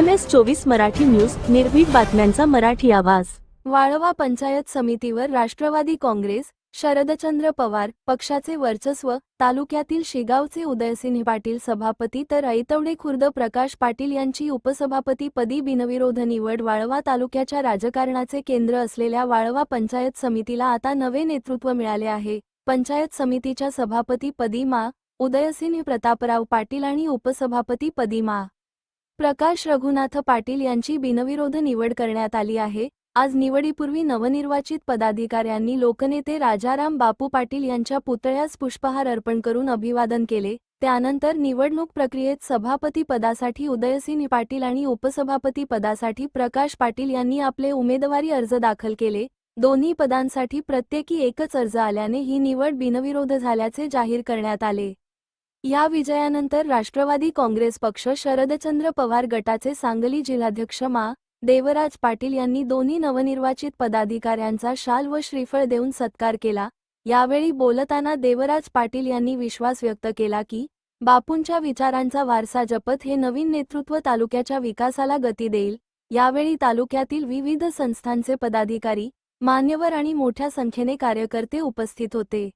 MS24 Marathi news, निर्भीड बातम्यांचा मराठी आवाज। वाळवा पंचायत समितीवर राष्ट्रवादी काँग्रेस, शरदचंद्र पवार पक्षाचे वर्चस्व, तालुक्यातील शेगावचे उदयसिंह पाटील सभापती तर ऐतवडे खुर्द प्रकाश पाटील यांची उपसभापती पदी बिनविरोध निवड। वाळवा तालुक्याच्या राजकारणाचे केंद्र असलेल्या वाळवा पंचायत समितीला आता नवे नेतृत्व मिळाले आहे। पंचायत समितीच्या सभापती पदी मा. उदयसिंह प्रतापराव पाटील आणि उपसभापती पदी मा. प्रकाश रघुनाथ पाटील यांची बिनविरोध निवड करण्यात आली आहे। आज निवडीपूर्वी नवनिर्वाचित पदाधिकाऱ्यांनी लोकनेते राजाराम बापू पाटील यांच्या पुतळ्यास पुष्पहार अर्पण करून अभिवादन केले। त्यानंतर निवडणूक प्रक्रियेत सभापती पदासाठी उदयसिंह पाटील आणि उपसभापती पदासाठी प्रकाश पाटील यांनी आपले उमेदवारी अर्ज दाखल केले। दोन्ही पदांसाठी प्रत्येकी एकच अर्ज आल्याने ही निवड बिनविरोध झाल्याचे जाहीर करण्यात आले। या विजयानंतर राष्ट्रवादी काँग्रेस पक्ष शरदचंद्र पवार गटाचे सांगली जिल्हाध्यक्ष मा. देवराज पाटील यांनी दोन्ही नवनिर्वाचित पदाधिकाऱ्यांचा शाल व श्रीफळ देऊन सत्कार केला। यावेळी बोलताना देवराज पाटील यांनी विश्वास व्यक्त केला की बापूंच्या विचारांचा वारसा जपत हे नवीन नेतृत्व तालुक्याच्या विकासाला गती देईल। यावेळी तालुक्यातील विविध संस्थांचे पदाधिकारी, मान्यवर आणि मोठ्या संख्येने कार्यकर्ते उपस्थित होते।